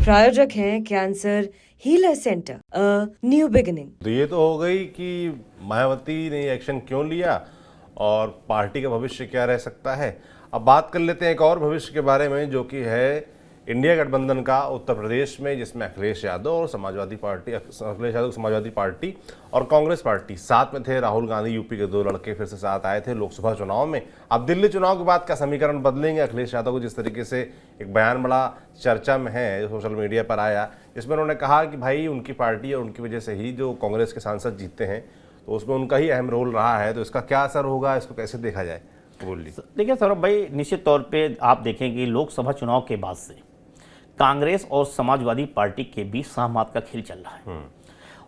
प्रायोजक हैं cancer healer centre, a new beginning. तो ये तो हो गई कि मायावती ने एक्शन क्यों लिया और पार्टी का भविष्य क्या रह सकता है। अब बात कर लेते हैं एक और भविष्य के बारे में, जो कि है इंडिया गठबंधन का उत्तर प्रदेश में, जिसमें अखिलेश यादव और समाजवादी पार्टी और कांग्रेस पार्टी साथ में थे। राहुल गांधी, यूपी के दो लड़के फिर से साथ आए थे लोकसभा चुनाव में। अब दिल्ली चुनाव के बाद क्या समीकरण बदलेंगे? अखिलेश यादव को जिस तरीके से एक बयान बड़ा चर्चा में है, सोशल मीडिया पर आया, जिसमें उन्होंने कहा कि भाई उनकी पार्टी और उनकी वजह से ही जो कांग्रेस के सांसद जीतते हैं, तो उसमें उनका ही अहम रोल रहा है। तो इसका क्या असर होगा, इसको कैसे देखा जाए? बोलिए। देखिए सौरभ भाई, निश्चित तौर पे आप देखेंगे लोकसभा चुनाव के बाद से कांग्रेस और समाजवादी पार्टी के बीच सहमत का खेल चल रहा है।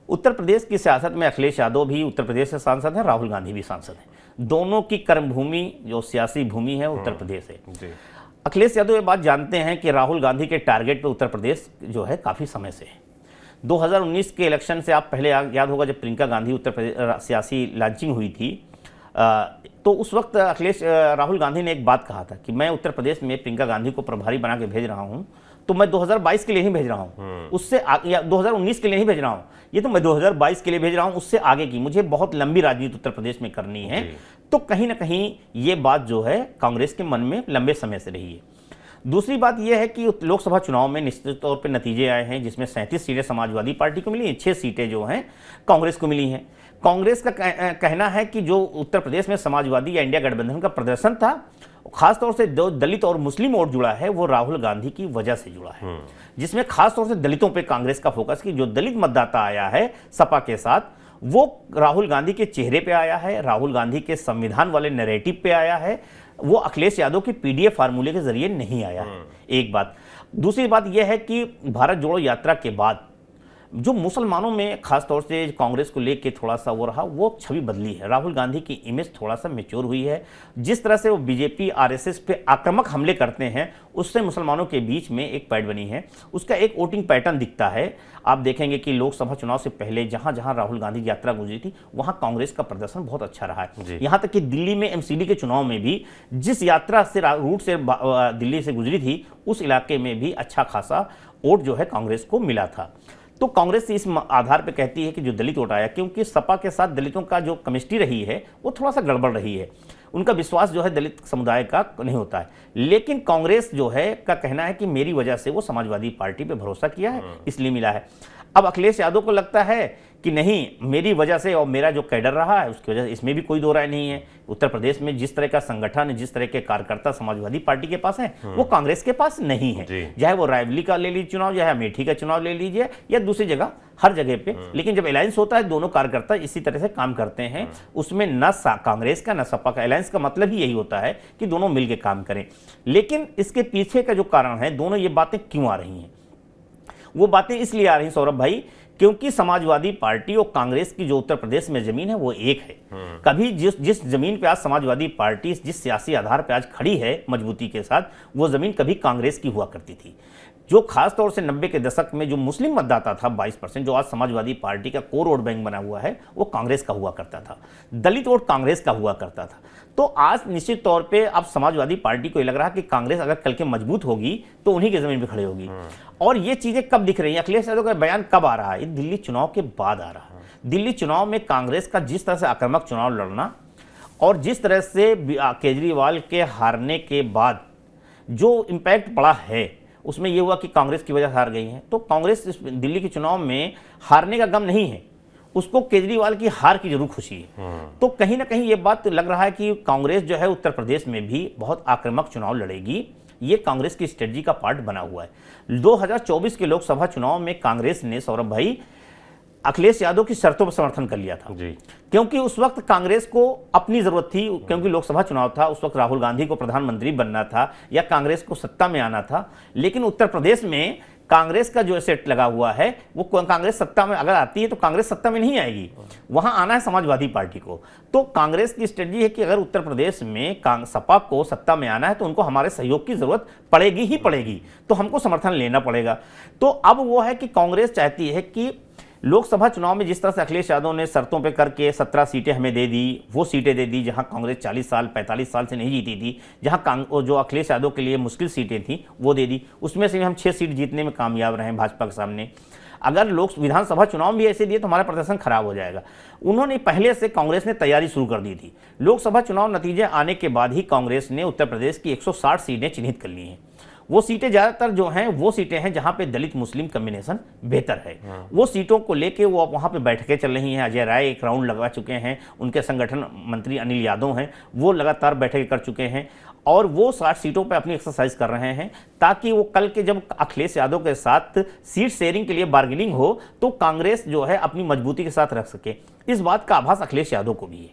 उत्तर प्रदेश की सियासत में अखिलेश यादव भी उत्तर प्रदेश से सांसद हैं, राहुल गांधी भी सांसद हैं। दोनों की कर्मभूमि जो सियासी भूमि है उत्तर प्रदेश है। अखिलेश यादव ये बात जानते हैं कि राहुल गांधी के टारगेट पे उत्तर प्रदेश जो है काफ़ी समय से है। 2019 के इलेक्शन से आप पहले याद होगा, जब प्रियंका गांधी उत्तर प्रदेश सियासी लॉन्चिंग हुई थी, तो उस वक्त राहुल गांधी ने एक बात कहा था कि मैं उत्तर प्रदेश में प्रियंका गांधी को प्रभारी बना के भेज रहा हूं, तो मैं 2022 के लिए ही भेज रहा हूं, उससे या 2019 के लिए नहीं भेज रहा हूं, ये तो मैं 2022 के लिए भेज रहा हूं, उससे आगे की मुझे बहुत लंबी राजनीति उत्तर प्रदेश में करनी है। तो कहीं ना कहीं ये बात जो है कांग्रेस के मन में लंबे समय से रही है। दूसरी बात यह है कि लोकसभा चुनाव में निश्चित तौर पर नतीजे आए हैं, जिसमें 37 सीटें समाजवादी पार्टी को मिली हैं, 6 सीटें जो हैं कांग्रेस को मिली हैं। कांग्रेस का कहना है कि जो उत्तर प्रदेश में समाजवादी या इंडिया गठबंधन का प्रदर्शन था, खासतौर से जो दलित और मुस्लिम वोट जुड़ा है, वो राहुल गांधी की वजह से जुड़ा है, जिसमें खासतौर से दलितों पे कांग्रेस का फोकस कि जो दलित मतदाता आया है सपा के साथ, वो राहुल गांधी के चेहरे पे आया है, राहुल गांधी के संविधान वाले नैरेटिव पे आया है, वो अखिलेश यादव की पीडीएफ फार्मूले के जरिए नहीं आया है। एक बात। दूसरी बात यह है कि भारत जोड़ो यात्रा के बाद जो मुसलमानों में खासतौर से कांग्रेस को लेके थोड़ा सा वो रहा, वो छवि बदली है। राहुल गांधी की इमेज थोड़ा सा मैच्योर हुई है। जिस तरह से वो बीजेपी आरएसएस पे आक्रामक हमले करते हैं, उससे मुसलमानों के बीच में एक पैठ बनी है। उसका एक वोटिंग पैटर्न दिखता है। आप देखेंगे कि लोकसभा चुनाव से पहले जहां जहां राहुल गांधी की यात्रा गुजरी थी, वहां कांग्रेस का प्रदर्शन बहुत अच्छा रहा है। यहां तक कि दिल्ली में एमसीडी के चुनाव में भी जिस यात्रा से रूट से दिल्ली से गुजरी थी, उस इलाके में भी अच्छा खासा वोट जो है कांग्रेस को मिला था। तो कांग्रेस इस आधार पर कहती है कि जो दलित वोट आया, क्योंकि सपा के साथ दलितों का जो केमिस्ट्री रही है वो थोड़ा सा गड़बड़ रही है, उनका विश्वास जो है दलित समुदाय का नहीं होता है। लेकिन कांग्रेस जो है का कहना है कि मेरी वजह से वो समाजवादी पार्टी पे भरोसा किया है, इसलिए मिला है। अब अखिलेश यादव को लगता है कि नहीं, मेरी वजह से और मेरा जो कैडर रहा है उसकी वजह से, इसमें भी कोई दो राय नहीं है। उत्तर प्रदेश में जिस तरह का संगठन, जिस तरह के कार्यकर्ता समाजवादी पार्टी के पास है, वो कांग्रेस के पास नहीं है। चाहे वो रायबरेली का ले लीजिए चुनाव, चाहे अमेठी का चुनाव ले लीजिए, या दूसरी जगह, हर जगह पे। लेकिन जब अलायंस होता है, दोनों कार्यकर्ता इसी तरह से काम करते हैं, उसमें न कांग्रेस का न सपा का। अलायंस का मतलब ही यही होता है कि दोनों मिलकर काम करें। लेकिन इसके पीछे का जो कारण है, दोनों ये बातें क्यों आ रही हैं? वो बातें इसलिए आ रही हैं सौरभ भाई, क्योंकि समाजवादी पार्टी और कांग्रेस की जो उत्तर प्रदेश में जमीन है वो एक है। कभी जिस जमीन पे आज समाजवादी पार्टी जिस सियासी आधार पे आज खड़ी है मजबूती के साथ, वो जमीन कभी कांग्रेस की हुआ करती थी। जो खासतौर से 90 के दशक में जो मुस्लिम मतदाता था 22%, जो आज समाजवादी पार्टी का कोर वोट बैंक बना हुआ है, वो कांग्रेस का हुआ करता था। दलित वोट कांग्रेस का हुआ करता था। तो आज निश्चित तौर पे अब समाजवादी पार्टी को ये लग रहा है कि कांग्रेस अगर कल के मजबूत होगी तो उन्हीं की जमीन पे खड़ी होगी। और ये चीजें कब दिख रही हैं? अखिलेश यादव का बयान कब आ रहा है? दिल्ली चुनाव के बाद आ रहा है। दिल्ली चुनाव में कांग्रेस का जिस तरह से आक्रामक चुनाव लड़ना और जिस तरह से केजरीवाल के हारने के बाद जो इम्पैक्ट पड़ा है, उसमें यह हुआ कि कांग्रेस की वजह से हार गई है। तो कांग्रेस इस दिल्ली के चुनाव में हारने का गम नहीं है, उसको केजरीवाल की हार की जरूर खुशी है। तो कहीं ना कहीं ये बात लग रहा है कि कांग्रेस जो है उत्तर प्रदेश में भी बहुत आक्रामक चुनाव लड़ेगी। ये कांग्रेस की स्ट्रेटजी का पार्ट बना हुआ है। 2024 के लोकसभा चुनाव में कांग्रेस ने सौरभ भाई अखिलेश यादव की शर्तों पर समर्थन कर लिया था जी। क्योंकि उस वक्त कांग्रेस को अपनी जरूरत थी, क्योंकि लोकसभा चुनाव था, उस वक्त राहुल गांधी को प्रधानमंत्री बनना था या कांग्रेस को सत्ता में आना था। लेकिन उत्तर प्रदेश में कांग्रेस का जो सेट लगा हुआ है, वो कांग्रेस सत्ता में अगर आती है तो कांग्रेस सत्ता में नहीं आएगी, वहां आना है समाजवादी पार्टी को। तो कांग्रेस की स्ट्रेटजी है कि अगर उत्तर प्रदेश में सपा को सत्ता में आना है तो उनको हमारे सहयोग की जरूरत पड़ेगी ही पड़ेगी, तो हमको समर्थन लेना पड़ेगा। तो अब वो है कि कांग्रेस चाहती है कि लोकसभा चुनाव में जिस तरह से अखिलेश यादव ने शर्तों पे करके 17 सीटें हमें दे दी, वो सीटें दे दी जहां कांग्रेस 40 साल 45 साल से नहीं जीती थी, जहां जो अखिलेश यादव के लिए मुश्किल सीटें थी वो दे दी, उसमें से हम 6 सीट जीतने में कामयाब रहे भाजपा के सामने। अगर लोक विधानसभा चुनाव भी ऐसे दिए तो हमारा प्रदर्शन खराब हो जाएगा। उन्होंने पहले से कांग्रेस ने तैयारी शुरू कर दी थी। लोकसभा चुनाव नतीजे आने के बाद ही कांग्रेस ने उत्तर प्रदेश की 160 सीटें चिन्हित कर ली हैं। वो सीटें ज़्यादातर जो हैं वो सीटें हैं जहां पे दलित मुस्लिम कम्बिनेशन बेहतर है। वो सीटों को लेके वो वहां पे बैठकें चल रही हैं। अजय राय एक राउंड लगा चुके हैं, उनके संगठन मंत्री अनिल यादव हैं, वो लगातार बैठकें कर चुके हैं और वो 60 सीटों पे अपनी एक्सरसाइज कर रहे हैं ताकि वो कल के जब अखिलेश यादव के साथ सीट शेयरिंग के लिए बार्गेनिंग हो तो कांग्रेस जो है अपनी मजबूती के साथ रख सके। इस बात का आभास अखिलेश यादव को भी है।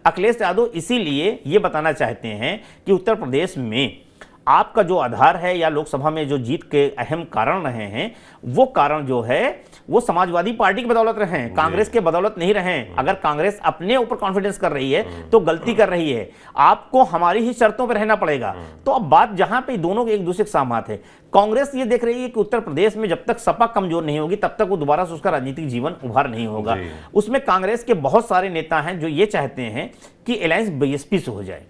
अखिलेश यादव इसीलिए ये बताना चाहते हैं कि उत्तर प्रदेश में आपका जो आधार है या लोकसभा में जो जीत के अहम कारण रहे हैं वो कारण जो है वो समाजवादी पार्टी की बदौलत रहे हैं, कांग्रेस के बदौलत नहीं रहे हैं। अगर कांग्रेस अपने ऊपर कॉन्फिडेंस कर रही है तो गलती कर रही है, आपको हमारी ही शर्तों पर रहना पड़ेगा। तो अब बात जहां पे दोनों एक दूसरे के सहमत है, कांग्रेस ये देख रही है कि उत्तर प्रदेश में जब तक सपा कमजोर नहीं होगी तब तक वो दोबारा से उसका राजनीतिक जीवन उभार नहीं होगा। उसमें कांग्रेस के बहुत सारे नेता हैं जो ये चाहते हैं कि अलायंस बीएसपी से हो जाए।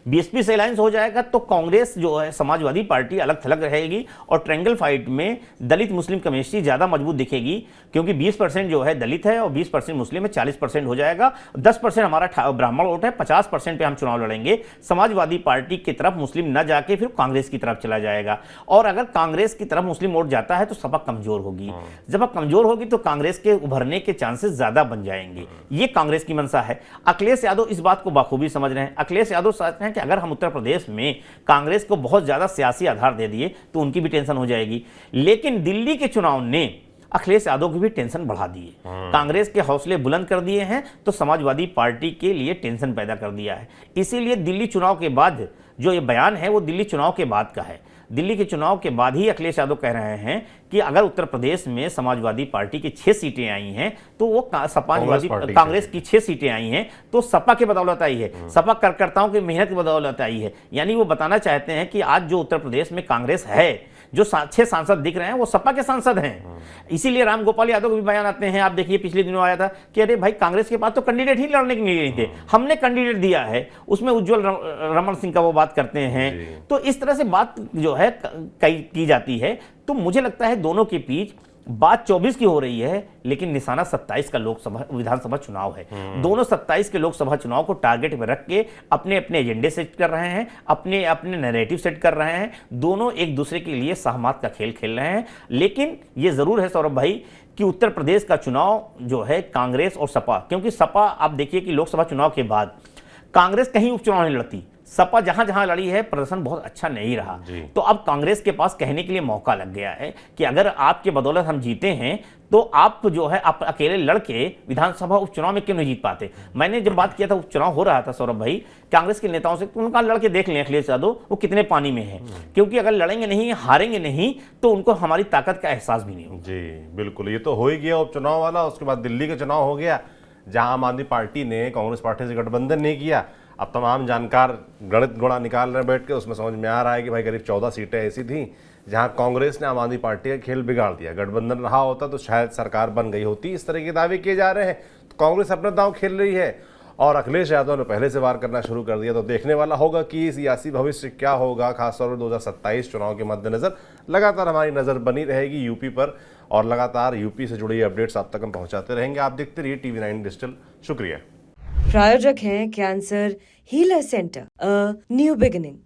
बीएसपी से अलायंस हो जाएगा तो कांग्रेस जो है समाजवादी पार्टी अलग थलग रहेगी और ट्रायंगल फाइट में दलित मुस्लिम केमिस्ट्री ज़्यादा मजबूत दिखेगी, क्योंकि 20% जो है दलित है और 20% मुस्लिम है, 40% हो जाएगा। 10% हमारा ब्राह्मण वोट है, 50% पे हम चुनाव लड़ेंगे। समाजवादी पार्टी की तरफ मुस्लिम न जाके फिर कांग्रेस की तरफ चला जाएगा और अगर कांग्रेस की तरफ मुस्लिम वोट जाता है तो सपा कमजोर होगी। जब आप कमजोर होगी तो कांग्रेस के उभरने के चांसेस ज़्यादा बन जाएंगे। ये कांग्रेस की मंशा है। अखिलेश यादव इस बात को बाखूबी समझ रहे हैं। अखिलेश यादव चाहते हैं कि अगर हम उत्तर प्रदेश में कांग्रेस को बहुत ज्यादा सियासी आधार दे दिए तो उनकी भी टेंशन हो जाएगी। लेकिन दिल्ली के चुनाव ने अखिलेश यादव की भी टेंशन बढ़ा दी है। कांग्रेस के हौसले बुलंद कर दिए हैं तो समाजवादी पार्टी के लिए टेंशन पैदा कर दिया है। इसीलिए दिल्ली चुनाव के बाद जो ये बयान है वो दिल्ली चुनाव के बाद का है। दिल्ली के चुनाव के बाद ही अखिलेश यादव कह रहे हैं कि अगर उत्तर प्रदेश में समाजवादी पार्टी की 6 सीटें आई हैं तो वो समाजवादी कांग्रेस की 6 सीटें आई हैं तो सपा के बदौलत आई है, सपा कार्यकर्ताओं की मेहनत की बदौलत आई है। यानी वो बताना चाहते हैं कि आज जो उत्तर प्रदेश में कांग्रेस है, जो 6 सांसद दिख रहे हैं वो सपा के सांसद हैं। इसीलिए राम गोपाल यादव के भी बयान आते हैं। आप देखिए पिछले दिनों आया था कि अरे भाई कांग्रेस के पास तो कैंडिडेट ही लड़ने के लिए नहीं थे, हमने कैंडिडेट दिया है, उसमें उज्जवल रमन सिंह का वो बात करते हैं। तो इस तरह से बात जो है की जाती है। तो मुझे लगता है दोनों के बीच बात 24 की हो रही है लेकिन निशाना 27 का लोकसभा विधानसभा चुनाव है। दोनों 27 के लोकसभा चुनाव को टारगेट में रख के अपने अपने एजेंडे सेट कर रहे हैं, अपने अपने नैरेटिव सेट कर रहे हैं। दोनों एक दूसरे के लिए सहमत का खेल खेल रहे हैं। लेकिन ये जरूर है सौरभ भाई कि उत्तर प्रदेश का चुनाव जो है कांग्रेस और सपा, क्योंकि सपा आप देखिए कि लोकसभा चुनाव के बाद कांग्रेस कहीं उपचुनाव नहीं लड़ती, सपा जहां जहां लड़ी है प्रदर्शन बहुत अच्छा नहीं रहा। तो अब कांग्रेस के पास कहने के लिए मौका लग गया है कि अगर आपके बदौलत हम जीते हैं तो आप जो है आप अकेले लड़के विधानसभा उपचुनाव में क्यों नहीं जीत पाते। मैंने जब बात किया था उपचुनाव हो रहा था सौरभ भाई कांग्रेस के नेताओं से, तो उनका लड़के देख लें अखिलेश यादव वो कितने पानी में है, क्योंकि अगर लड़ेंगे नहीं हारेंगे नहीं तो उनको हमारी ताकत का एहसास भी नहीं होगा। जी बिल्कुल, ये तो हो ही गया उपचुनाव वाला। उसके बाद दिल्ली का चुनाव हो गया जहां आम आदमी पार्टी ने कांग्रेस पार्टी से गठबंधन नहीं किया। अब तमाम जानकार गणित गुणा निकाल रहे बैठ के, उसमें समझ में आ रहा है कि भाई करीब 14 सीटें ऐसी थी जहां कांग्रेस ने आम आदमी पार्टी का खेल बिगाड़ दिया। गठबंधन रहा होता तो शायद सरकार बन गई होती। इस तरह के दावे किए जा रहे हैं। तो कांग्रेस अपना दांव खेल रही है और अखिलेश यादव ने पहले से वार करना शुरू कर दिया। तो देखने वाला होगा कि सियासी भविष्य क्या होगा, खासतौर पर 2027 चुनाव के मद्देनजर। लगातार हमारी नजर बनी रहेगी यूपी पर और लगातार यूपी से जुड़ी अपडेट्स आप तक हम पहुंचाते रहेंगे। आप देखते रहिए TV9 डिजिटल। शुक्रिया। प्रायोजक हैं cancer healer centre, a new beginning.